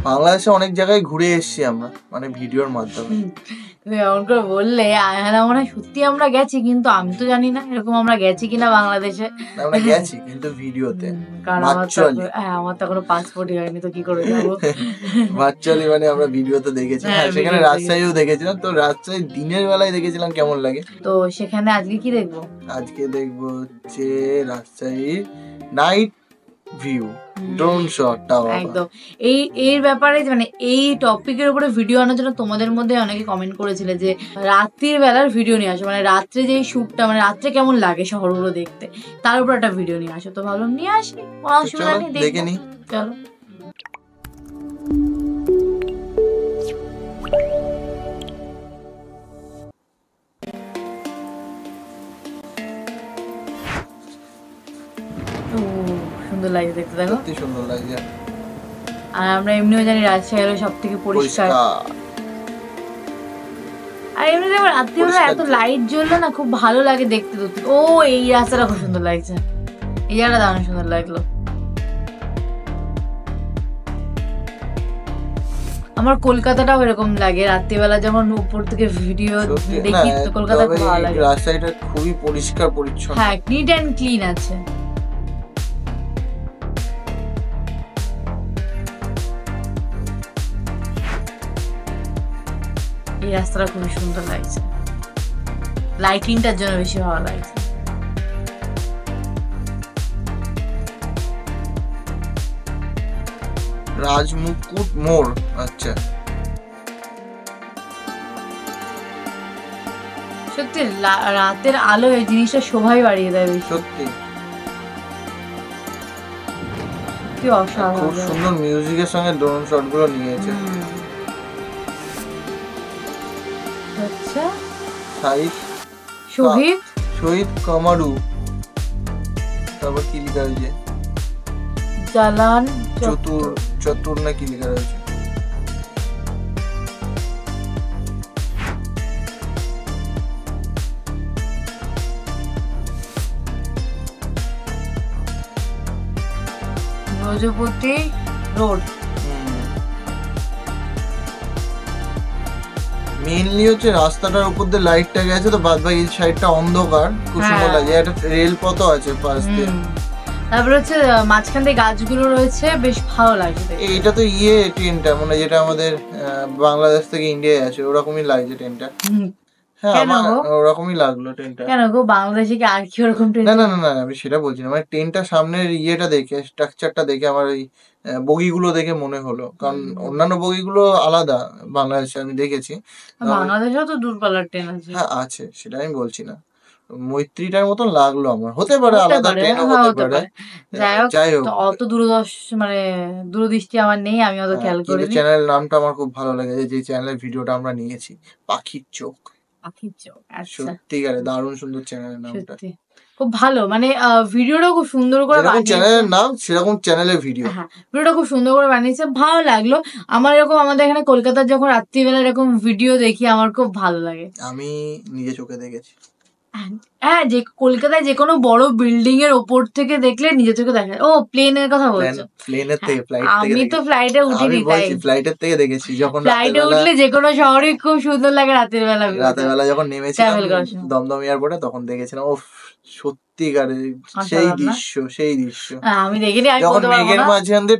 বাংলাদেশে অনেক জায়গায় ঘুরে এসেছি আমরা, মানে ভিডিওর মাধ্যমে। তুমি এমন করে বললে মনে হয় সত্যি আমরা গেছি, কিন্তু আমি তো জানি না এরকম আমরা গেছি কিনা বাংলাদেশে। আমরা গেছি কিন্তু ভিডিওতে, কারণ আমার তো এখনো পাসপোর্টই হয়নি, তো কি করে যাবো। ভার্চুয়ালি মানে আমরা ভিডিওতে দেখেছি। হ্যাঁ, সেখানে রাজশাহীও দেখেছিলাম। তো রাজশাহী দিনের বেলায় দেখেছিলাম, কেমন লাগে। তো সেখানে আজকে কি দেখবো? আজকে দেখবো হচ্ছে রাজশাহী নাইট ভিউ, ড্রোন শটটা। একদম এর ব্যাপারে, মানে এই টপিকের উপরে ভিডিও আনার জন্য তোমাদের মধ্যে অনেকে কমেন্ট করেছিলে যে রাত্রির বেলার ভিডিও নিয়ে আসো, মানে রাত্রে যে শুটটা, মানে রাত্রে কেমন লাগে শহরগুলো দেখতে, তার উপর একটা ভিডিও নিয়ে আসো। তো ভাবলাম নিয়ে আসি, কোনো অসুবিধা নেই, দেখে নি। চলো সুন্দর লাগছে দেখতে, দেখো সত্যি সুন্দর লাগছে। আর আমরা এমনিও জানি রাজশাহী হলো সব থেকে পরিষ্কার। আর এমনি দেখো রাত্রিবেলা এত লাইট জ্বললো না, খুব ভালো লাগে দেখতে। ও এই রাস্তাটা খুব সুন্দর লাগছে, এই জায়গাটা দারুণ সুন্দর লাগলো। আমার কলকাতাটাও এরকম লাগে, রাত্রিবেলা যখন উপর থেকে ভিডিও দেখি তো কলকাতা খুব ভালো লাগে। রাস্তাটা খুবই পরিষ্কার পরিচ্ছন্ন, হ্যাঁ, নিট এন্ড ক্লিন আছে। এই রাস্তাটা খুবই সুন্দর লাগছে, লাইটিংটার জন্য বেশি ভালো লাগছে। রাজমুকুট মোড়, আচ্ছা। সত্যি রাতের আলো এই জিনিসটা শোভাই বাড়িয়ে দেয় বেশি। সত্যি কি অসাধারণ, খুব সুন্দর মিউজিকের সঙ্গে ড্রোন শট গুলো নিয়েছে। আচ্ছা, শহীদ কামারু, তারপর কি লেখা হয়েছে, জালান চতুর না কি লেখা রয়েছে। ব্রজপতি রোড। মেইনলি হচ্ছে রাস্তাটার উপর দিয়ে লাইটটা গেছে, তো বাদ বাকি সাইডটা অন্ধকার, খুব সুন্দর লাগে। একটা রেল পথও আছে পাশ দিয়ে। তারপর হচ্ছে মাঝখান দিয়ে গাছগুলো রয়েছে, বেশ ভালো লাগছে। এইটা তো ট্রেনটা, মানে যেটা আমাদের বাংলাদেশ থেকে ইন্ডিয়ায় আছে, ওরকমই লাগছে ট্রেনটা। হ্যাঁ, আমার ওরকমই লাগলো ট্রেনটা। কেন গো, বাংলাদেশে কি আর কি ওরকম ট্রেন? না না না, আমি সেটা বলছি না, মানে ট্রেনটা সামনের দেখে, স্ট্রাকচারটা দেখে আমার ওই বগিগুলো দেখে মনে হলো, কারণ অন্যান্য বগিগুলো আলাদা বাংলাদেশে আমি দেখেছি। বাংলাদেশেও তো দূরপাল্লার ট্রেন আছে। হ্যাঁ আছে, সেটা আমি বলছি না। মৈত্রীটার মতন লাগলো আমার, হতে পারে আলাদা ট্রেনও হতে পারে। যাই হোক, অত দূরদৃষ্টি আমার নেই, আমি অত খেয়াল করি। চ্যানেলের নামটা আমার খুব ভালো লাগে, যে চ্যানেলের ভিডিওটা আমরা নিয়েছি, পাখির চোখ। সত্যিকারে দারুণ সুন্দর চ্যানেলের নামটা, খুব ভালো, মানে ভিডিওটা খুব সুন্দর করে বানিয়েছে। চ্যানেলের নাম সেরকম চ্যানেলের ভিডিও, হ্যাঁ ভিডিওটা খুব সুন্দর করে বানিয়েছে, ভালো লাগলো আমার। এরকম আমাদের এখানে কলকাতার যখন রাত্রিবেলা এরকম ভিডিও দেখি আমার খুব ভালো লাগে। আমি নিজে চোখে দেখেছি। হ্যাঁ, যে কলকাতায় যে কোনো বড় বিল্ডিং এর ওপর থেকে দেখলে নিজে চোখে দেখা। ও প্লেনের কথা বলছো? প্লেনের থেকে, ফ্লাইট থেকে। আমি তো ফ্লাইটে উঠিনি, তাই ফ্লাইটের থেকে দেখেছি। যখন ফ্লাইটে উঠলে যে কোনো শহরই খুব সুন্দর লাগে রাতের বেলা। যখন নেমেছিলাম দমদম এয়ারপোর্টে, তখন দেখেছিলাম। ও সত্যিকারে সেই দৃশ্য আমি দেখিনি। যখন মেঘের মাঝখান দিয়ে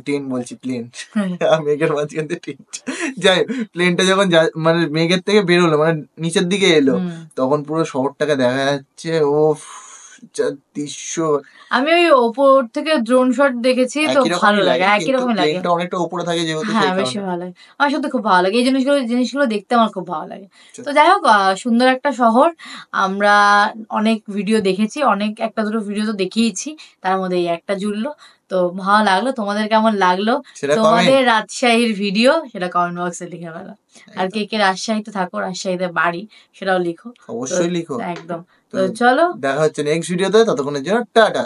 ট্রেন বলছি, প্লেন, মেঘের মাঝখান দিয়ে ট্রেন, যাই প্লেনটা যখন মানে মেঘের থেকে বেরোলো, মানে নিচের দিকে এলো, তখন পুরো শহরটাকে দেখা যাচ্ছে। ও দৃশ্য, আমি ওই ওপর থেকে ড্রোন শট দেখেছি, তো ভালো লাগে, একই রকম লাগে। প্লেনটা অনেকটা উপরে থাকে যেহেতু, হ্যাঁ বেশি ভালো লাগে। আমার সত্যি খুব ভালো লাগে এই জিনিসগুলো দেখতে, আমার খুব ভালো লাগে। তো যাই হোক, সুন্দর একটা শহর। আমরা অনেক ভিডিও দেখেছি, অনেক একটা দুটো ভিডিও তো দেখিয়েছি, তার মধ্যে এই একটা জুড়লো। তো ভালো লাগলো। তোমাদের কেমন লাগলো তোমাদের রাজশাহীর ভিডিও, সেটা কমেন্ট বক্সে লিখে ফেলো। আর কে কে রাজশাহীতে থাকো, রাজশাহীতে বাড়ি, সেটাও লিখো, অবশ্যই লিখো। একদম। তো চলো, দেখা হচ্ছে নেক্সট ভিডিওতে, ততক্ষণের জন্য টাটা।